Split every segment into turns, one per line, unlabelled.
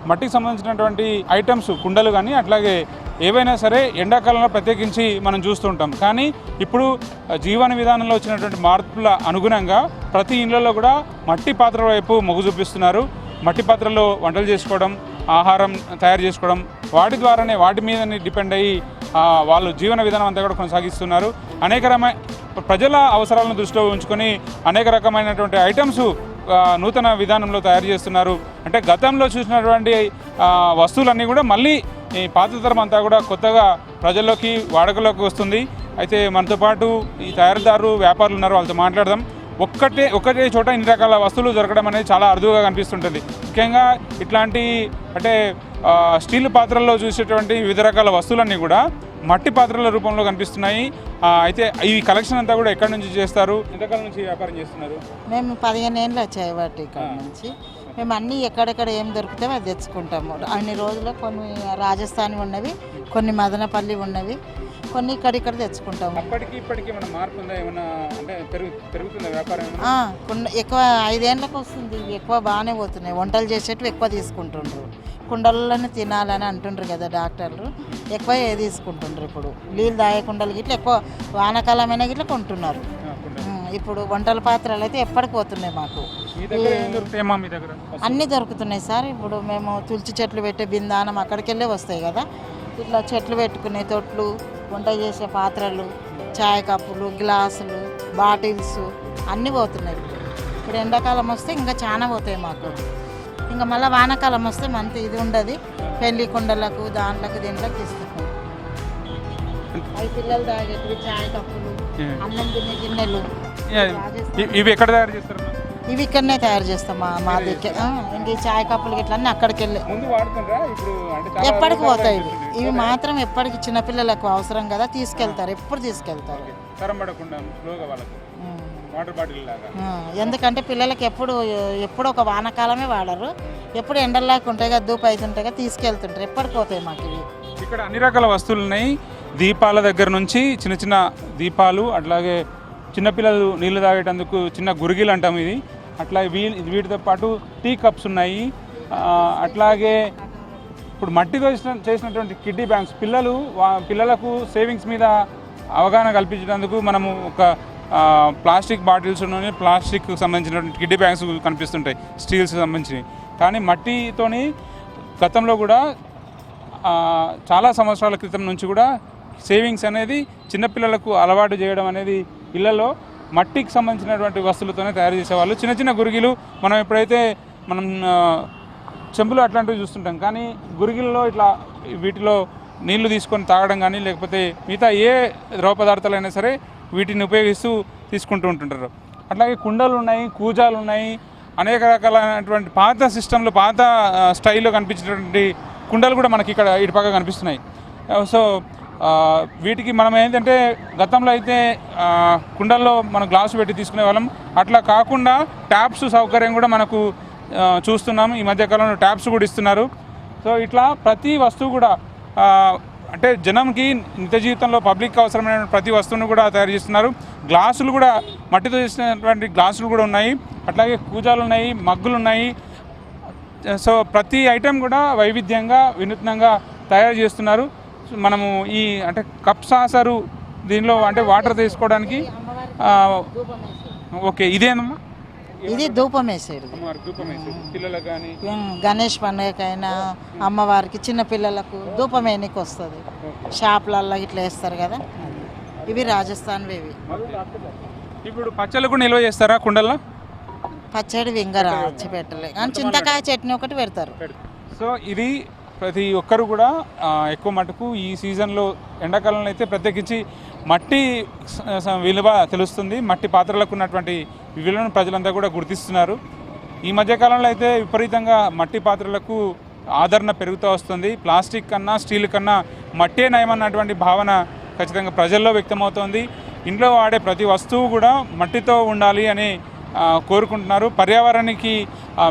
మట్టికి సంబంధించినటువంటి ఐటమ్స్ కుండలు కానీ అట్లాగే ఏవైనా సరే ఎండాకాలంలో ప్రత్యేకించి మనం చూస్తుంటాం. కానీ ఇప్పుడు జీవన విధానంలో వచ్చినటువంటి మార్పుల అనుగుణంగా ప్రతి ఇళ్లలో కూడా మట్టి పాత్రల వైపు మొగ్గు చూపిస్తున్నారు. మట్టి పాత్రల్లో వంటలు చేసుకోవడం, ఆహారం తయారు చేసుకోవడం, వాటి ద్వారానే వాటి మీదనే డిపెండ్ అయ్యి వాళ్ళు జీవన విధానం అంతా కూడా కొనసాగిస్తున్నారు. ప్రజల అవసరాలను దృష్టిలో ఉంచుకొని అనేక రకమైనటువంటి ఐటమ్స్ నూతన విధానంలో తయారు చేస్తున్నారు. అంటే గతంలో చూసినటువంటి వస్తువులన్నీ కూడా మళ్ళీ ఈ పాత తరం అంతా కూడా కొత్తగా ప్రజల్లోకి వాడుకలోకి వస్తుంది. అయితే మనతో పాటు ఈ తయారీదారు వ్యాపారులు ఉన్నారు, వాళ్ళతో మాట్లాడదాం. ఒక్కటే చోట ఇన్ని రకాల వస్తువులు దొరకడం అనేది చాలా అరుదుగా కనిపిస్తుంటుంది. ముఖ్యంగా ఇట్లాంటి అంటే స్టీల్ పాత్రల్లో చూసేటువంటి వివిధ రకాల వస్తువులన్నీ కూడా మట్టి పాత్రల రూపంలో కనిపిస్తున్నాయి. అయితే ఈ కలెక్షన్ అంతా కూడా ఎక్కడి నుంచి చేస్తారు, ఎంతకాలం నుంచి వ్యాపారం చేస్తున్నారు?
మేము 15 ఏళ్ళు వచ్చాయి వాటి ఇక్కడ నుంచి. మేము అన్నీ ఎక్కడెక్కడ ఏం దొరుకుతామో అది తెచ్చుకుంటాము. అన్ని రోజులు కొన్ని రాజస్థాన్ ఉన్నవి, కొన్ని మదనపల్లి ఉన్నవి, కొన్ని ఇక్కడిక్కడ తెచ్చుకుంటాము.
అప్పటికి ఇప్పటికి ఏమైనా మార్పు ఉందా? ఏమైనా అంటే పెరుగుతుందా వ్యాపారం?
ఎక్కువ 5 ఏళ్ళకి వస్తుంది. ఎక్కువ బాగానే పోతున్నాయి. వంటలు చేసేటివి ఎక్కువ తీసుకుంటుండ్రు. కుండలలోనే తినాలని అంటుండ్రు కదా డాక్టర్లు, ఎక్కువ తీసుకుంటుండ్రు. ఇప్పుడు నీళ్ళు తాగే కుండలు గిట్ల ఎక్కువ వానాకాలమైన గిట్ల కొంటున్నారు. ఇప్పుడు వంటల పాత్రలు అయితే ఎప్పటికి పోతున్నాయి. మాకు అన్నీ దొరుకుతున్నాయి సార్. ఇప్పుడు మేము తులసి చెట్లు పెట్టే బిందానం అక్కడికి వెళ్ళే వస్తాయి కదా, ఇట్లా చెట్లు పెట్టుకునే తొట్లు, వంట చేసే పాత్రలు, చాయ్ కప్పులు, గ్లాసులు, బాటిల్స్ అన్నీ పోతున్నాయి. ఇప్పుడు ఎండాకాలం వస్తే ఇంకా చాలా పోతాయి మాకు. ఇంకా మళ్ళీ వానాకాలం వస్తే మంత్ ఇది ఉండదు. పెళ్లి కుండలకు దాంట్లకు దీంట్లోకి ఇస్తున్నాం. అవి పిల్లలు తాగేటివి చాయ్ కప్పులు, అన్నం తినే గిన్నెలు.
ఇవి ఎక్కడ తయారు చేస్తారు?
ఇవి ఇక్కడనే తయారు చేస్తాం మా దగ్గర. ఇంక ఈ చాయ్ కప్పులు గిట్లా అన్నీ అక్కడికి వెళ్ళి ఎప్పటికి పోతాయి. ఇవి మాత్రం ఎప్పటికి చిన్నపిల్లలకు అవసరం కదా, తీసుకెళ్తారు, ఎప్పుడు తీసుకెళ్తారు. ఎందుకంటే పిల్లలకి ఎప్పుడు ఒక వానాకాలమే వాడరు, ఎప్పుడు ఎండల్లాగా ఉంటాయి కదా, దూపు అవుతుంటాయి కదా, తీసుకెళ్తుంటారు. ఎప్పటికి పోతాయి మాకు ఇవి.
ఇక్కడ అన్ని రకాల వస్తువులు ఉన్నాయి. దీపాల దగ్గర నుంచి చిన్న చిన్న దీపాలు, అట్లాగే చిన్నపిల్లలు నీళ్లు తాగేటందుకు చిన్న గురిగిలు అంటాం ఇది. అట్లాగే వీటితో పాటు టీ కప్స్ ఉన్నాయి. అట్లాగే ఇప్పుడు మట్టితో చేసినటువంటి కిడ్డీ బ్యాంక్స్, పిల్లలకు సేవింగ్స్ మీద అవగాహన కల్పించేందుకు మనము ఒక ప్లాస్టిక్ బాటిల్స్ ఉన్నాయి, ప్లాస్టిక్ సంబంధించినటువంటి కిడ్డీ బ్యాంక్స్ కనిపిస్తుంటాయి, స్టీల్స్ సంబంధించినవి. కానీ మట్టితోని గతంలో కూడా చాలా సంవత్సరాల క్రితం నుంచి కూడా సేవింగ్స్ అనేది చిన్నపిల్లలకు అలవాటు చేయడం అనేది ఇళ్లలో మట్టికి సంబంధించినటువంటి వస్తువులతోనే తయారు చేసేవాళ్ళు. చిన్న చిన్న గురిగిలు మనం ఎప్పుడైతే చెంబులు అట్లాంటివి చూస్తుంటాం, కానీ గురిగిల్లో వీటిలో నీళ్లు తీసుకొని తాగడం కానీ లేకపోతే మిగతా ఏ ద్రవ పదార్థాలైనా సరే వీటిని ఉపయోగిస్తూ తీసుకుంటూ ఉంటుంటారు. అట్లాగే కుండలు ఉన్నాయి, కూజాలు ఉన్నాయి, అనేక రకాలైనటువంటి పాత సిస్టంలో పాత స్టైల్లో కనిపించేటువంటి కుండలు కూడా మనకి ఇక్కడ ఇటుపక్క కనిపిస్తున్నాయి. సో వీటికి మనం ఏంటంటే గతంలో అయితే కుండల్లో మనం గ్లాసు పెట్టి తీసుకునే వాళ్ళం. అట్లా కాకుండా ట్యాప్స్ సౌకర్యం కూడా మనకు చూస్తున్నాం. ఈ మధ్యకాలంలో ట్యాప్స్ కూడా ఇస్తున్నారు. సో ఇట్లా ప్రతి వస్తువు కూడా అంటే జనంకి నిత్య జీవితంలో పబ్లిక్ అవసరమైన ప్రతి వస్తువును కూడా తయారు చేస్తున్నారు. గ్లాసులు కూడా మట్టితో చేసినటువంటి గ్లాసులు కూడా ఉన్నాయి. అట్లాగే కూజాలు ఉన్నాయి, మగ్గులు ఉన్నాయి. సో ప్రతి ఐటెం కూడా వైవిధ్యంగా వినూత్నంగా తయారు చేస్తున్నారు. మనము ఈ అంటే కప్ సాసరు దీనిలో అంటే వాటర్ తీసుకోవడానికి ఓకే, ఇదేనమ్మా,
ఇది ధూపం వేసేది. గణేష్ పండుగకైనా అమ్మవారికి, చిన్న పిల్లలకు ధూపం వేయనికి వస్తుంది. షాపులలో ఇట్లా వేస్తారు కదా, ఇవి రాజస్థాన్వి. ఇవి
ఇప్పుడు పచ్చళ్ళు కూడా నిల్వ చేస్తారా కుండల్లో?
పచ్చడి ఇంకా రాచి పెట్టలే, కానీ చింతకాయ చట్నీ ఒకటి పెడతారు.
సో ఇది ప్రతి ఒక్కరు కూడా ఎక్కువ మటుకు ఈ సీజన్లో ఎండాకాలంలో అయితే ప్రత్యేకించి మట్టి విలువ తెలుస్తుంది. మట్టి పాత్రలకు ఉన్నటువంటి విలువను ప్రజలంతా కూడా గుర్తిస్తున్నారు. ఈ మధ్యకాలంలో అయితే విపరీతంగా మట్టి పాత్రలకు ఆదరణ పెరుగుతూ వస్తుంది. ప్లాస్టిక్ కన్నా స్టీల్ కన్నా మట్టే నయమన్నటువంటి భావన ఖచ్చితంగా ప్రజల్లో వ్యక్తమవుతోంది. ఇంట్లో వాడే ప్రతి వస్తువు కూడా మట్టితో ఉండాలి అని కోరుకుంటున్నారు. పర్యావరణానికి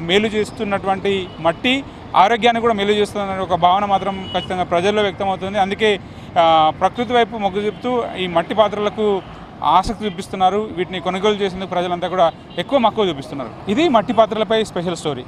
మేలు చేస్తున్నటువంటి మట్టి ఆరోగ్యాన్ని కూడా మేలు చేస్తున్న ఒక భావన మాత్రం ఖచ్చితంగా ప్రజల్లో వ్యక్తమవుతుంది. అందుకే ప్రకృతి వైపు మొగ్గు చూపుతూ ఈ మట్టి పాత్రలకు ఆసక్తి చూపిస్తున్నారు. వీటిని కొనుగోలు చేసేందుకు ప్రజలంతా కూడా ఎక్కువ మక్కువ చూపిస్తున్నారు. ఇది మట్టి పాత్రలపై స్పెషల్ స్టోరీ.